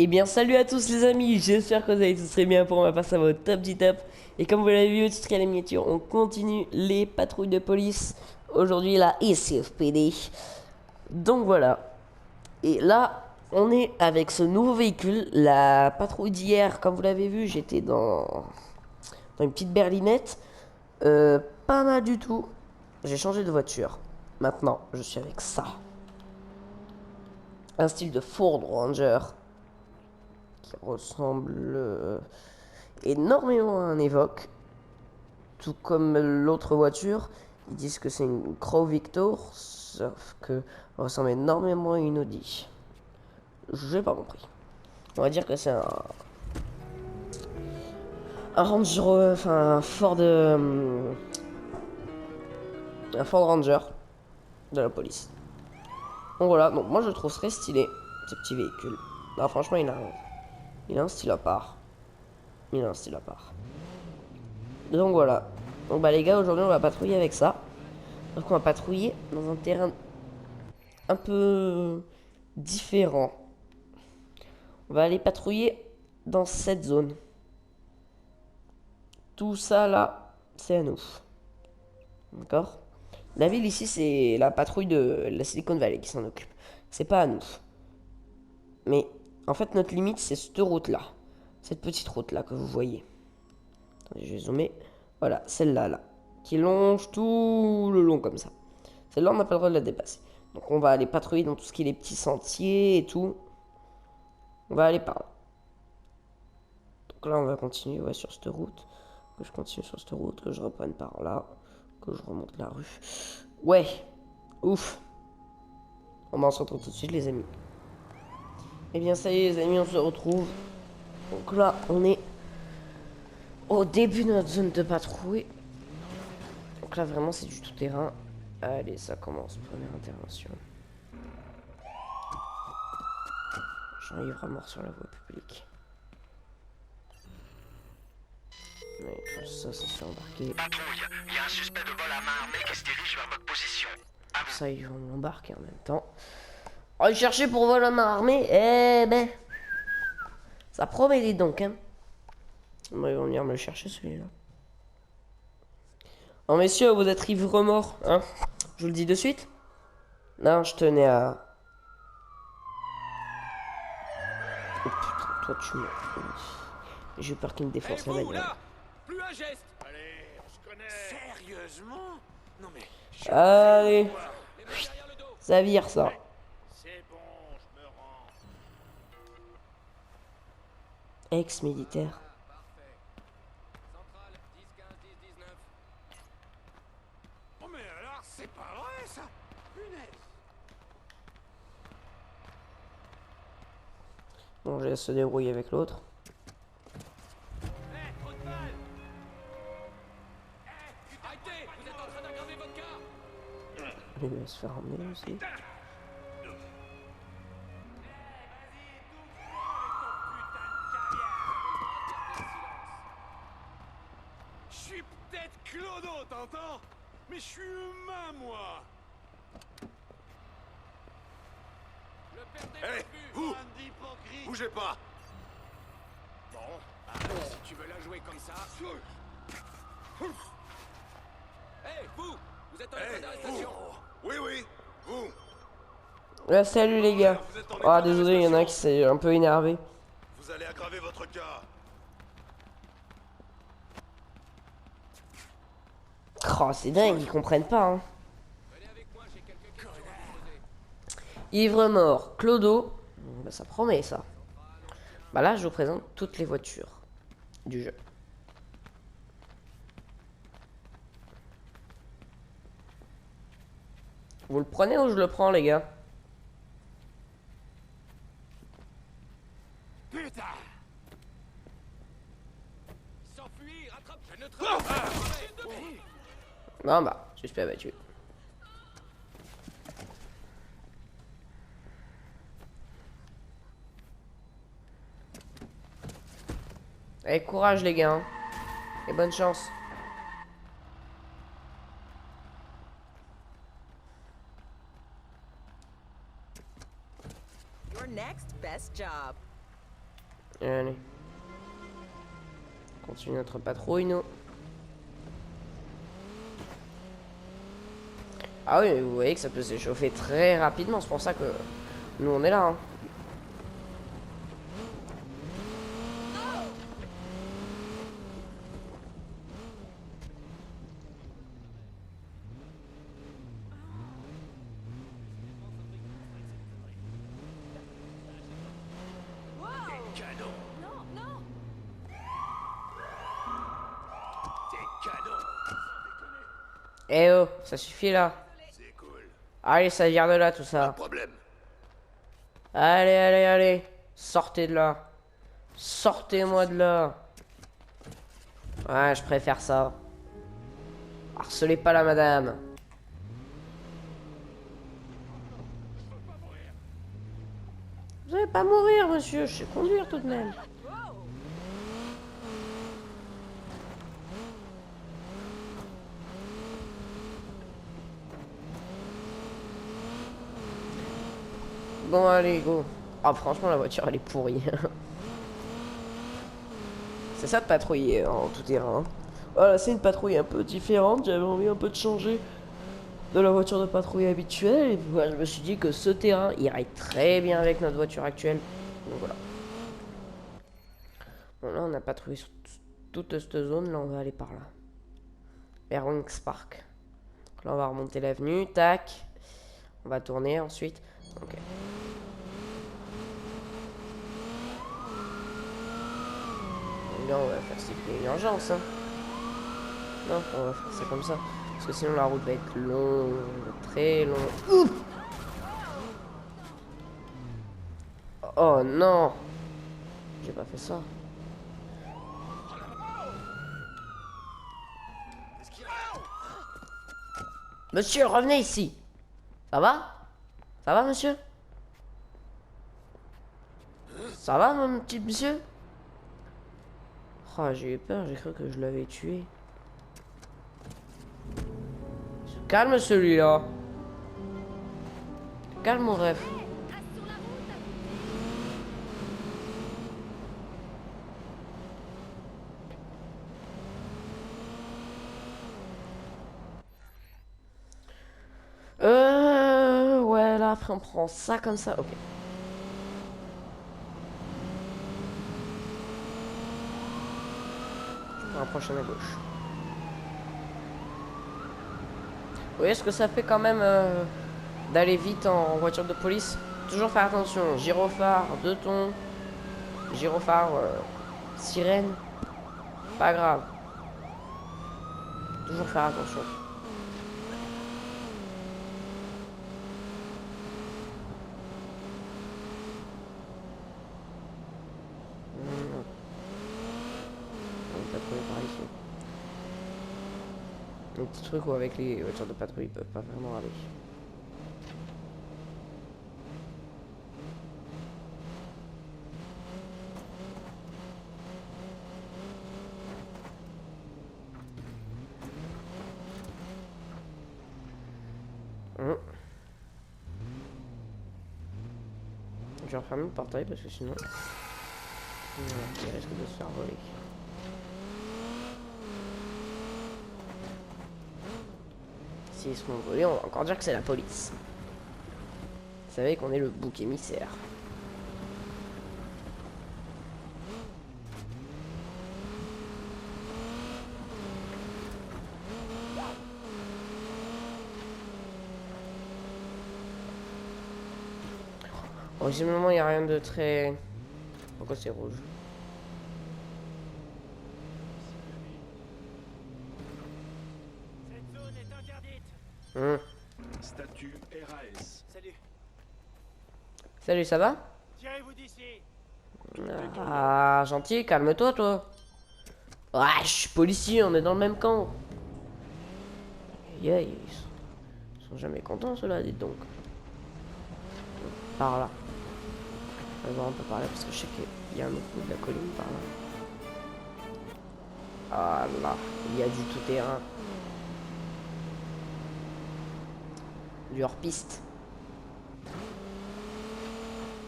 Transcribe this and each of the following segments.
Eh bien salut à tous les amis, j'espère que vous allez tous très bien. Pour ma passer à votre top du top. Et comme vous l'avez vu au titre à la miniature, on continue les patrouilles de police. Aujourd'hui la SFPD. Donc voilà. Et là, on est avec ce nouveau véhicule. La patrouille d'hier, comme vous l'avez vu, j'étais dans une petite berlinette. Pas mal du tout. J'ai changé de voiture. Maintenant, je suis avec ça. Un style de Ford Ranger qui ressemble énormément à un Evoque, tout comme l'autre voiture. Ils disent que c'est une Crow Victor, sauf que ressemble énormément à une Audi. J'ai pas compris. On va dire que c'est un Ranger, enfin un Ford Ranger de la police. Donc voilà, donc moi je trouve très stylé ce petit véhicule. Là franchement il a un style à part. Il a un style à part. Donc voilà. Donc bah les gars, aujourd'hui on va patrouiller avec ça. Donc on va patrouiller dans un terrain un peu différent. On va aller patrouiller dans cette zone. Tout ça là, c'est à nous. D'accord? La ville ici, c'est la patrouille de la Silicon Valley qui s'en occupe. C'est pas à nous. Mais en fait, notre limite, c'est cette route-là. Cette petite route-là que vous voyez. Attendez, je vais zoomer. Voilà, celle-là, là. Qui longe tout le long comme ça. Celle-là, on n'a pas le droit de la dépasser. Donc on va aller patrouiller dans tout ce qui est les petits sentiers et tout. On va aller par là. Donc là, on va continuer ouais, sur cette route. Que je continue sur cette route, que je reprenne par là. Que je remonte la rue. Ouais, ouf. On se retrouve tout de suite, les amis. Eh bien, ça y est, les amis, on se retrouve. Donc là, on est au début de notre zone de patrouille. Donc là, vraiment, c'est du tout-terrain. Allez, ça commence. Première intervention. J'arrive à mort sur la voie publique. Mais ça se fait embarquer. Patrouille, il y a un suspect de vol à main armée qui se dirige vers votre position. À vous. Ça, ils vont l'embarquer en même temps. On va le chercher pour vol à main armée. Eh ben, ça promet dis donc, hein. Bon, ils vont venir me le chercher celui-là. Oh messieurs, vous êtes ivre mort, hein. Je vous le dis de suite. Non, je tenais à... Oh putain, toi tu me... J'ai eu peur qu'il me défonce la bagnole. Là, plus un geste. Allez, on se connaît. Sérieusement? Non mais... Allez, Les mains derrière le dos. ça vire ça. C'est bon, je me rends. Ex-militaire. Parfait. Centrale, 10, 15, 10, 19. Oh mais alors, c'est pas vrai ça. Punaise. Bon, je laisse se débrouiller avec l'autre. Hé, trop de balles. Arrêtez, vous êtes en train d'aggraver votre cas. Il va se faire emmener aussi. Je suis peut-être Clodo, t'entends? Mais je suis humain, moi. Le perdez Hé, pas plus. vous! Bande d'hypocrites. Bougez pas. Bon. Si tu veux la jouer comme ça. Hé, vous. Vous êtes en état Hé, d'arrestation. vous! Oui, oui, vous! Ouais, salut les gars. Vous êtes en Ah, état désolé, il y en a un qui d'arrestation. s'est un peu énervé. Vous allez aggraver votre cas. Oh, c'est dingue, ils comprennent pas, hein. Venez avec moi, j'ai quelques questions à vous poser. Ivre mort, Clodo. Bah, ça promet ça. Bah là, je vous présente toutes les voitures du jeu. Vous le prenez ou je le prends, les gars? Putain! S'enfuit, rattrape. Je ne traverse pas. Non, bah, suspect abattu. Allez, courage, les gars, hein. Et bonne chance. Your next best job. Allez. On continue notre patrouille, nous. Ah oui, mais vous voyez que ça peut s'échauffer très rapidement. C'est pour ça que nous, on est là. Hein. Canon. Non, non. Des canons. Eh oh, ça suffit là. C'est cool. Allez, ça vient de là, tout Pas de ça. problème. Allez, allez, allez. Sortez de là. Sortez-moi de là. Ouais, je préfère ça. Harcelez pas la madame. Vous allez pas mourir, monsieur. Je sais conduire tout de même. Bon, allez, go. Ah, franchement, la voiture, elle est pourrie. C'est ça de patrouiller en tout terrain. Voilà, c'est une patrouille un peu différente. J'avais envie un peu de changer de la voiture de patrouille habituelle. Et puis, voilà, je me suis dit que ce terrain irait très bien avec notre voiture actuelle. Donc voilà. Bon, là, on a patrouillé sur toute cette zone. Là, on va aller par là. Vers Wings Park. Donc là, on va remonter l'avenue. Tac. On va tourner ensuite. Ok. Là, on va faire cycler une urgence. Hein. Non, on va faire ça comme ça. Parce que sinon, la route va être longue. Très longue. Oh non! J'ai pas fait ça. Monsieur, revenez ici. Ça va? Ça va, monsieur? Ça va, mon petit monsieur? Oh, j'ai eu peur, j'ai cru que je l'avais tué. Se calme celui-là. Calme mon ref. Ouais, là, après on prend ça comme ça. Ok. Je prends un prochain à gauche. Vous voyez ce que ça fait quand même d'aller vite en voiture de police? Toujours faire attention. Gyrophare, 2 tons. Gyrophare, sirène. Pas grave. Toujours faire attention. On va patrouiller par ici. Un petit truc où avec les voitures de patrouille ils peuvent pas vraiment aller. Je vais refermer le portail parce que sinon il risque de se faire voler. S'ils se font voler, on va encore dire que c'est la police. Vous savez qu'on est le bouc émissaire. Bon, visiblement, il n'y a rien de très... Pourquoi c'est rouge? Cette zone est interdite. Statut RAS. Salut. Salut, ça va? Tirez-vous d'ici. Ah, gentil, calme-toi, toi. Ah, je suis policier, on est dans le même camp. Yeah, ils sont jamais contents, ceux-là, dites donc. Par là. On va voir un peu par là, parce que je sais qu'il y a un autre bout de la colline par là. Ah là, il y a du tout-terrain. Du hors-piste.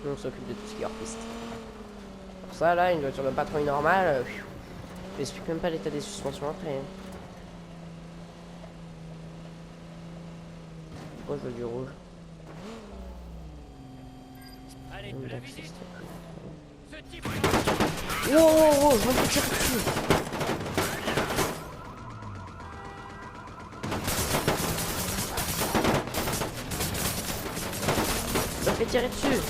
Nous, on s'occupe de tout ce qui est hors-piste. Pour ça, là, une voiture de patrouille normale, je m'explique même pas l'état des suspensions après. Hein. Pourquoi je veux du rouge? Allez, la visite. Ce type. Oh, oh, oh, je vais me tirer dessus. Je me fais tirer dessus.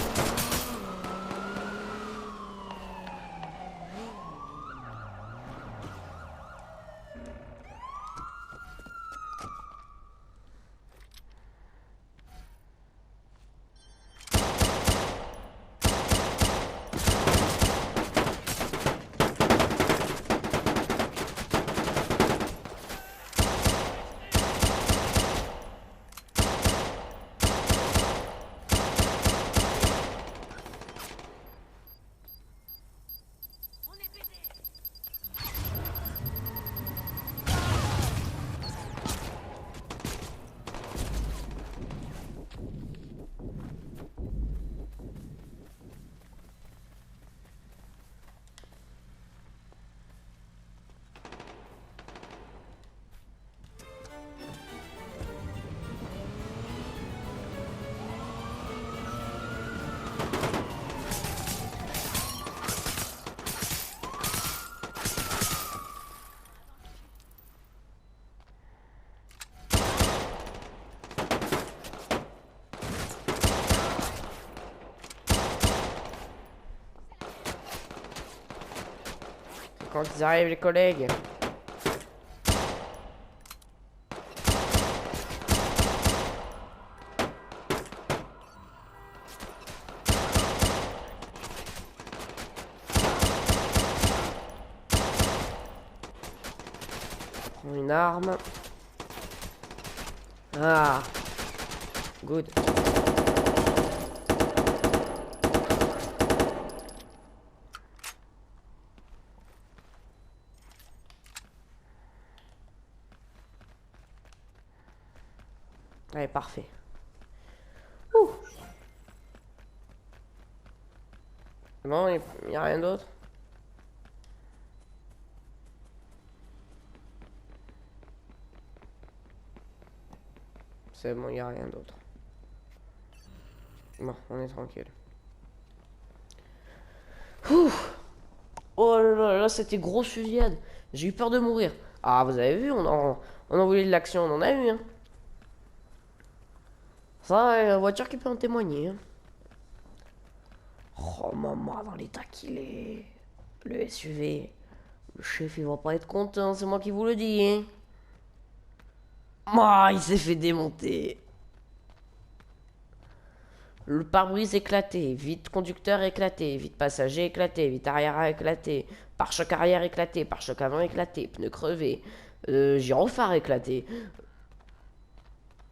Quand ils arrivent, les collègues. Prends une arme. Ah. Good. Allez, parfait. Ouh. Non, il n'y a rien d'autre. C'est bon, il n'y a rien d'autre. Bon, on est tranquille. Ouh. Oh là là, c'était grosse fusillade. J'ai eu peur de mourir. Ah, vous avez vu, on en voulait de l'action, on en a eu, hein. Ça, la voiture qui peut en témoigner. Hein. Oh, maman, dans l'état qu'il est. Le SUV. Le chef, il va pas être content, c'est moi qui vous le dis. Hein. Ah, il s'est fait démonter. Le pare-brise éclaté, vide conducteur éclaté, vide passager éclaté, vide arrière éclaté, pare-choc arrière éclaté, pare-choc avant éclaté, pneu crevé, gyrophare éclaté.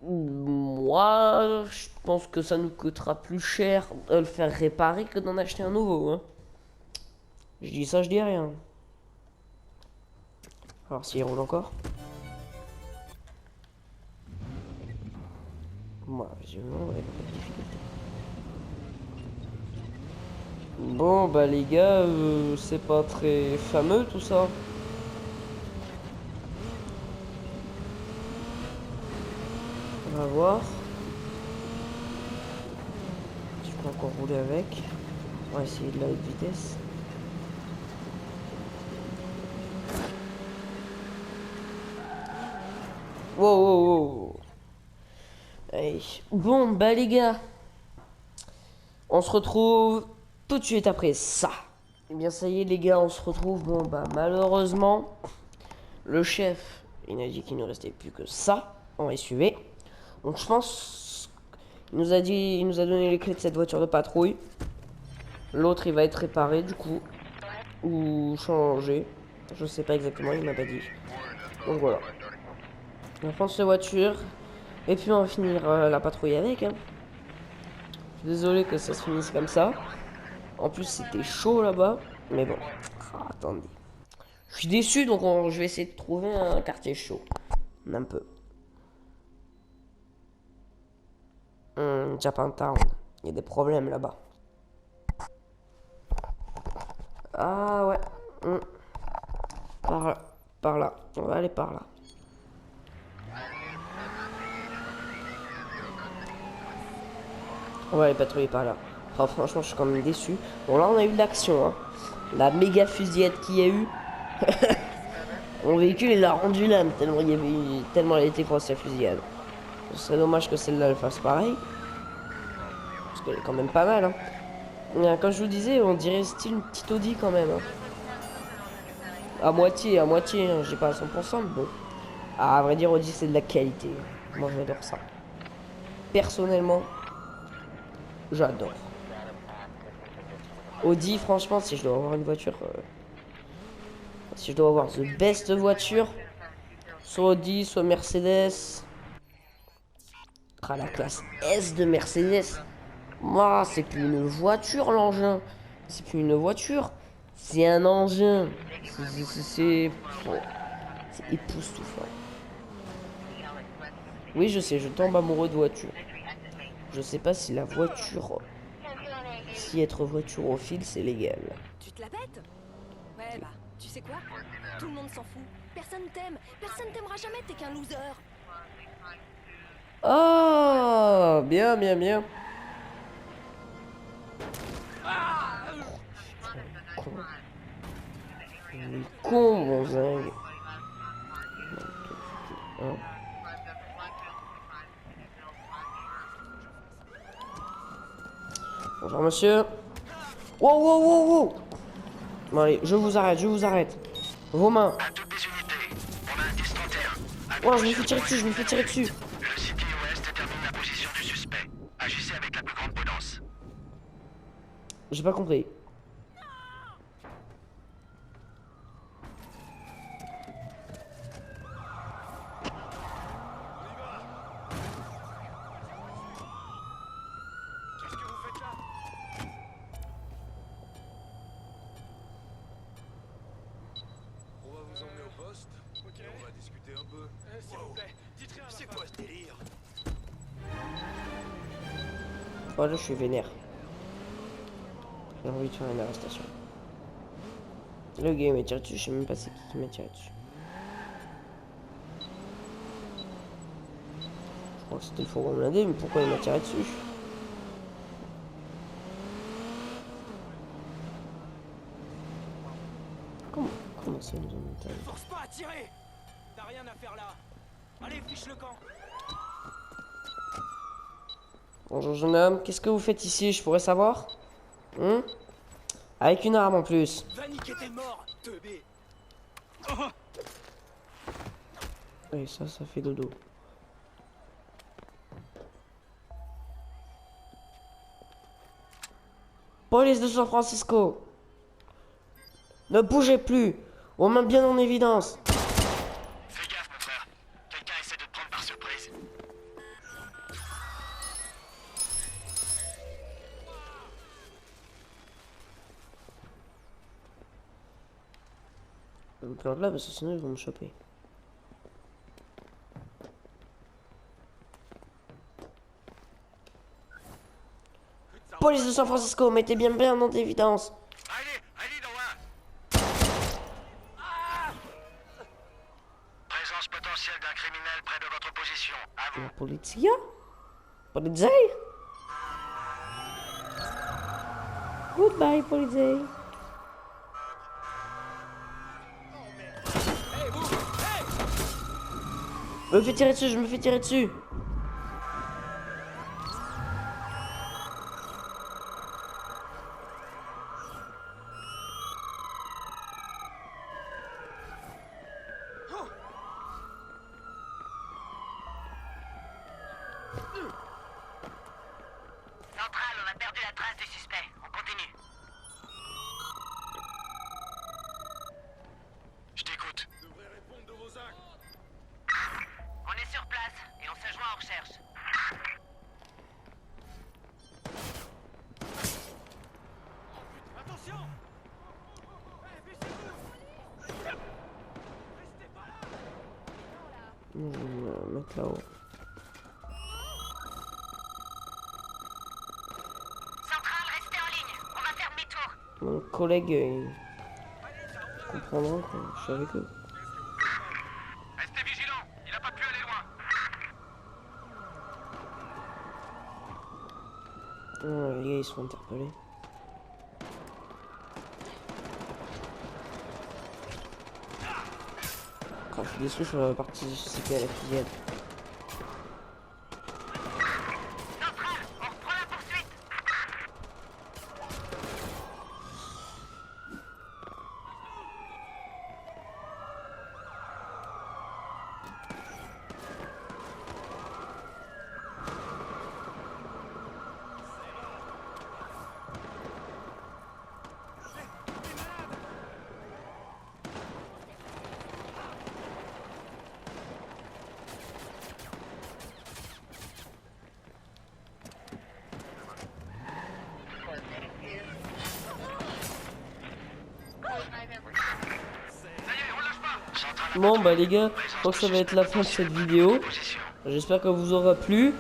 Moi, je pense que ça nous coûtera plus cher de le faire réparer que d'en acheter un nouveau. Hein. Je dis ça, je dis rien. Alors s'il roule encore. Moi, visiblement, ouais, pas de difficulté. Bon, bah les gars, c'est pas très fameux tout ça. On va voir. Je peux encore rouler avec. On va essayer de la haute vitesse. Wow, wow, wow. Allez. Bon, bah les gars, on se retrouve tout de suite après ça. Eh bien, ça y est, les gars, on se retrouve. Bon, bah malheureusement, le chef, il a dit qu'il ne restait plus que ça en SUV. Donc, je pense, il nous a donné les clés de cette voiture de patrouille. L'autre, il va être réparé du coup, ou changé. Je sais pas exactement, il m'a pas dit. Donc voilà. On va prendre cette voiture. Et puis on va finir la patrouille avec. Hein. Je suis désolé que ça se finisse comme ça. En plus c'était chaud là-bas. Mais bon. Ah, attendez. Je suis déçu donc je vais essayer de trouver un quartier chaud. Un peu. Japantown. Il y a des problèmes là-bas. Ah ouais. Par là. Par là. On va aller par là. On va aller patrouiller par là. Oh, franchement, je suis quand même déçu. Bon, là, on a eu de l'action. Hein. La méga fusillade qu'il y a eu. Mon véhicule, il a rendu l'âme tellement il y avait eu... tellement elle était grosse la fusillade. Ce serait dommage que celle-là elle fasse pareil. Parce qu'elle est quand même pas mal. Hein. Comme je vous disais, on dirait style une petite Audi quand même. Hein. À moitié, hein. J'ai pas à 100%, mais bon. Ah, à vrai dire, Audi, c'est de la qualité. Moi, j'adore ça. Personnellement, j'adore. Audi, franchement, si je dois avoir une voiture... si je dois avoir the best voiture, soit Audi, soit Mercedes. Ah, la classe S de Mercedes. Moi, c'est plus une voiture, l'engin. C'est plus une voiture. C'est un engin. C'est époustouflant. Oui, je sais, je tombe amoureux de voiture. Je sais pas si la voiture... Si être voiturophile, c'est légal. Tu te la pètes? Ouais, bah, tu sais quoi? Tout le monde s'en fout. Personne t'aime. Personne t'aimera jamais, t'es qu'un loser. Oh, bien, bien, bien. Con. Il est con, mon zingue. Hein. Bonjour, monsieur. Wow, wow, wow, wow. Bon, allez, je vous arrête, je vous arrête. Vos mains. À toutes les unités, on a un 10-31. Oh, je me fais tirer dessus, je me fais tirer dessus. Le CPOS détermine la position du suspect. Agissez avec la plus grande prudence. J'ai pas compris. Qu'est-ce que vous faites là? On va vous emmener au poste. Ok. Et on va discuter un peu. S'il vous plaît, dites rien à ma C'est femme. quoi ce délire? Oh, là, je suis vénère. J'ai envie de faire une arrestation. Le gars, il m'a tiré dessus, je sais même pas c'est qui m'a tiré dessus. Je crois que c'était le fourgon blindé, mais pourquoi il m'a tiré dessus? Comment ça nous a monté? Force pas à tirer. T'as rien à faire là. Allez, fiche le camp. Bonjour jeune homme, qu'est-ce que vous faites ici, je pourrais savoir? Avec une arme en plus. Vanik était mort, teubé. Oui, ça fait dodo. Police de San Francisco. Ne bougez plus. Aux mains bien en évidence. Fais gaffe, mon frère. Quelqu'un essaie de te prendre par surprise. Je me plante là parce que sinon ils vont me choper. Police de San Francisco, mettez bien en évidence. Allez, Noah. Présence potentielle d'un criminel près de votre position. À vous. La polizia? Polizei? Goodbye, polizei. Je me fais tirer dessus, je me fais tirer dessus. Centrale, on a perdu la trace du suspect. On continue. Je t'écoute. Vous devrez répondre de vos actes. On est sur place et on se joint en recherche. Attention. Restez pas là. Je vais me mettre là-haut. Centrale, restez en ligne. On va faire demi-tour. Mon collègue, comprendront quand je suis avec eux. Restez vigilants, il n'a pas pu aller loin. Oh, les gars, ils sont interpellés. Oh, je suis déçu, je suis participé à la fusillade. Central, on reprend la poursuite. Bon bah les gars, je crois que ça va être la fin de cette vidéo. J'espère qu'elle vous aura plu.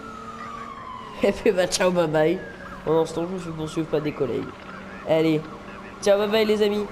Et puis bah ciao bye bye. Pendant ce temps je me fais poursuivre par des collègues. Allez, ciao bye bye les amis.